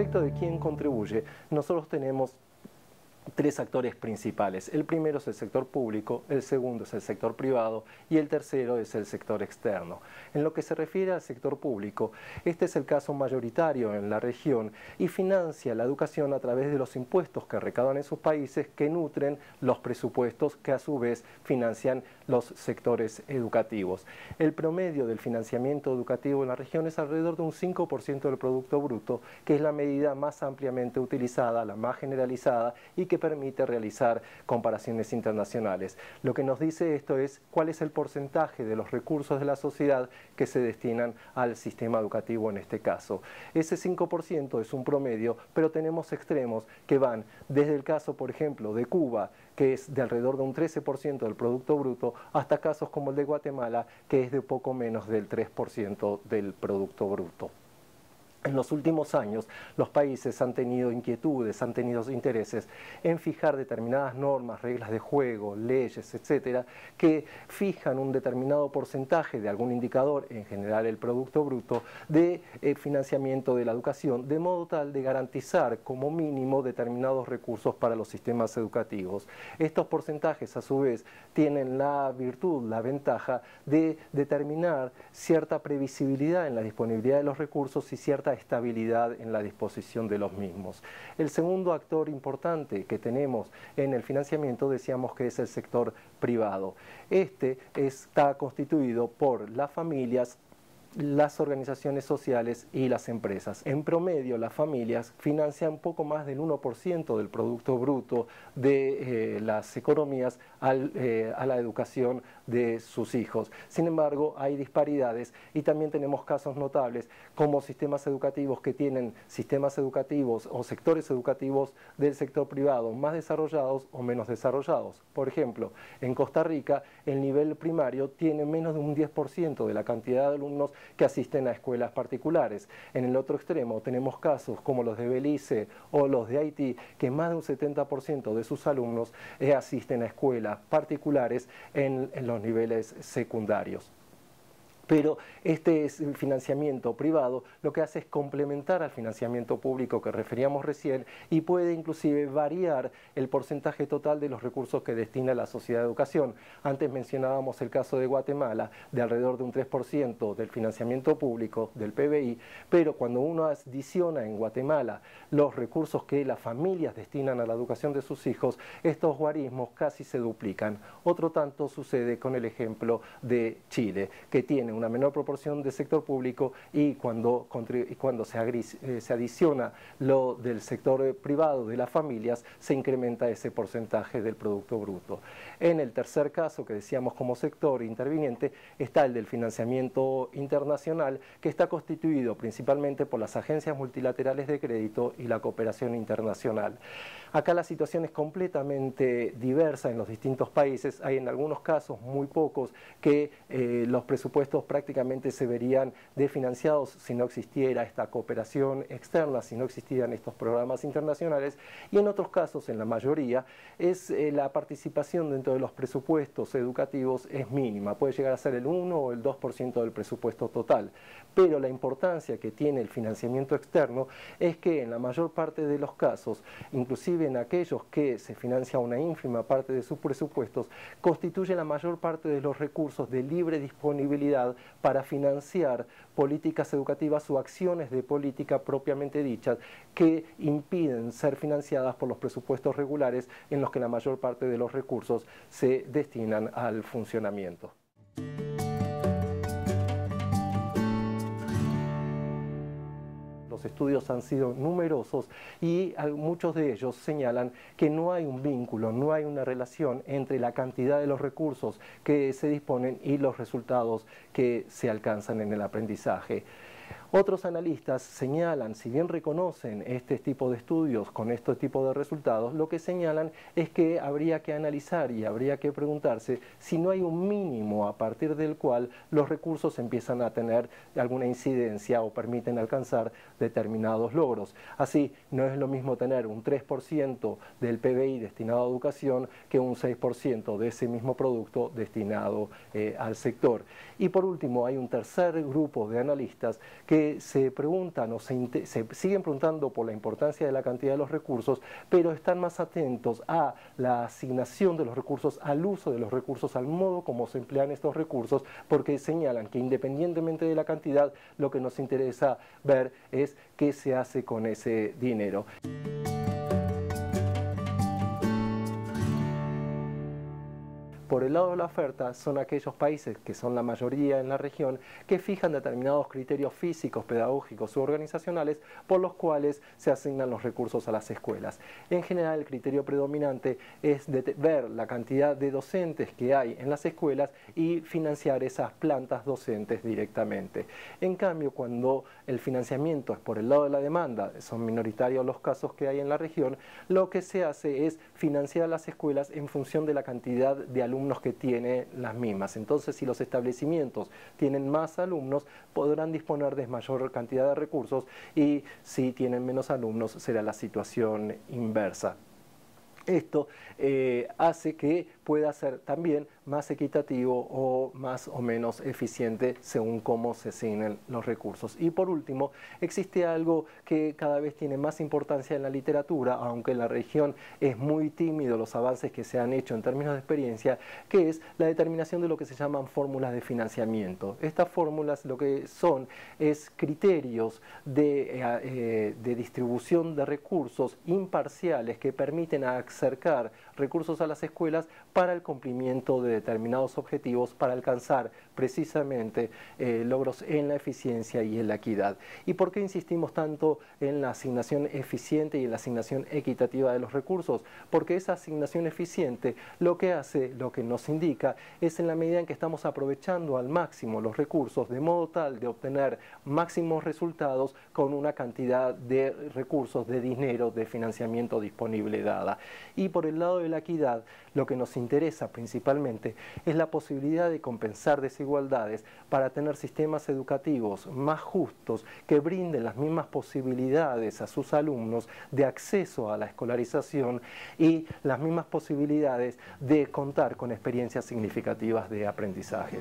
respecto de quién contribuye, nosotros tenemos tres actores principales. El primero es el sector público, el segundo es el sector privado y el tercero es el sector externo. En lo que se refiere al sector público, este es el caso mayoritario en la región y financia la educación a través de los impuestos que recaudan en sus países, que nutren los presupuestos que a su vez financian los sectores educativos. El promedio del financiamiento educativo en la región es alrededor de un 5% del Producto Bruto, que es la medida más ampliamente utilizada, la más generalizada y que permite realizar comparaciones internacionales. Lo que nos dice esto es cuál es el porcentaje de los recursos de la sociedad que se destinan al sistema educativo en este caso. Ese 5% es un promedio, pero tenemos extremos que van desde el caso, por ejemplo, de Cuba, que es de alrededor de un 13% del Producto Bruto, hasta casos como el de Guatemala, que es de poco menos del 3% del Producto Bruto. En los últimos años, los países han tenido inquietudes, han tenido intereses en fijar determinadas normas, reglas de juego, leyes, etcétera, que fijan un determinado porcentaje de algún indicador, en general el Producto Bruto, de financiamiento de la educación, de modo tal de garantizar como mínimo determinados recursos para los sistemas educativos. Estos porcentajes, a su vez, tienen la virtud, la ventaja de determinar cierta previsibilidad en la disponibilidad de los recursos y cierta estabilidad en la disposición de los mismos. El segundo actor importante que tenemos en el financiamiento, decíamos que es el sector privado. Este está constituido por las familias, las organizaciones sociales y las empresas. En promedio, las familias financian poco más del 1% del Producto Bruto de las economías a la educación de sus hijos. Sin embargo, hay disparidades y también tenemos casos notables como sistemas educativos que tienen sistemas educativos o sectores educativos del sector privado más desarrollados o menos desarrollados. Por ejemplo, en Costa Rica el nivel primario tiene menos de un 10% de la cantidad de alumnos que asisten a escuelas particulares. En el otro extremo tenemos casos como los de Belice o los de Haití, que más de un 70% de sus alumnos asisten a escuelas particulares en los niveles secundarios. Pero este financiamiento privado lo que hace es complementar al financiamiento público que referíamos recién y puede inclusive variar el porcentaje total de los recursos que destina la sociedad a educación. Antes mencionábamos el caso de Guatemala, de alrededor de un 3% del financiamiento público del PBI, pero cuando uno adiciona en Guatemala los recursos que las familias destinan a la educación de sus hijos, estos guarismos casi se duplican. Otro tanto sucede con el ejemplo de Chile, que tiene una menor proporción de sector público y cuando se adiciona lo del sector privado de las familias, se incrementa ese porcentaje del Producto Bruto. En el tercer caso que decíamos como sector interviniente está el del financiamiento internacional, que está constituido principalmente por las agencias multilaterales de crédito y la cooperación internacional. Acá la situación es completamente diversa en los distintos países. Hay en algunos casos, muy pocos, que los presupuestos prácticamente se verían desfinanciados si no existiera esta cooperación externa, si no existieran estos programas internacionales. Y en otros casos, en la mayoría, la participación dentro de los presupuestos educativos es mínima. Puede llegar a ser el 1 o el 2% del presupuesto total. Pero la importancia que tiene el financiamiento externo es que en la mayor parte de los casos, inclusive en aquellos que se financia una ínfima parte de sus presupuestos, constituye la mayor parte de los recursos de libre disponibilidad para financiar políticas educativas o acciones de política propiamente dichas que impiden ser financiadas por los presupuestos regulares en los que la mayor parte de los recursos se destinan al funcionamiento. Los estudios han sido numerosos y muchos de ellos señalan que no hay un vínculo, no hay una relación entre la cantidad de los recursos que se disponen y los resultados que se alcanzan en el aprendizaje. Otros analistas señalan, si bien reconocen este tipo de estudios con este tipo de resultados, lo que señalan es que habría que analizar y habría que preguntarse si no hay un mínimo a partir del cual los recursos empiezan a tener alguna incidencia o permiten alcanzar determinados logros. Así, no es lo mismo tener un 3% del PBI destinado a educación que un 6% de ese mismo producto destinado al sector. Y por último, hay un tercer grupo de analistas que que se preguntan o se siguen preguntando por la importancia de la cantidad de los recursos, pero están más atentos a la asignación de los recursos, al uso de los recursos, al modo como se emplean estos recursos, porque señalan que independientemente de la cantidad, lo que nos interesa ver es qué se hace con ese dinero. Por el lado de la oferta, son aquellos países, que son la mayoría en la región, que fijan determinados criterios físicos, pedagógicos u organizacionales por los cuales se asignan los recursos a las escuelas. En general, el criterio predominante es ver la cantidad de docentes que hay en las escuelas y financiar esas plantas docentes directamente. En cambio, cuando el financiamiento es por el lado de la demanda, son minoritarios los casos que hay en la región, lo que se hace es financiar a las escuelas en función de la cantidad de alumnos que tienen las mismas. Entonces, si los establecimientos tienen más alumnos, podrán disponer de mayor cantidad de recursos, y si tienen menos alumnos, será la situación inversa. Esto hace que pueda ser también más equitativo o más o menos eficiente según cómo se asignen los recursos. Y por último, existe algo que cada vez tiene más importancia en la literatura, aunque en la región es muy tímido los avances que se han hecho en términos de experiencia, que es la determinación de lo que se llaman fórmulas de financiamiento. Estas fórmulas lo que son es criterios de distribución de recursos imparciales que permiten acercar recursos a las escuelas para el cumplimiento de determinados objetivos, para alcanzar precisamente logros en la eficiencia y en la equidad. ¿Y por qué insistimos tanto en la asignación eficiente y en la asignación equitativa de los recursos? Porque esa asignación eficiente lo que hace, lo que nos indica, es en la medida en que estamos aprovechando al máximo los recursos de modo tal de obtener máximos resultados con una cantidad de recursos, de dinero, de financiamiento disponible dada. Y por el lado de la equidad, lo que nos interesa principalmente es la posibilidad de compensar desigualdades para tener sistemas educativos más justos que brinden las mismas posibilidades a sus alumnos de acceso a la escolarización y las mismas posibilidades de contar con experiencias significativas de aprendizaje.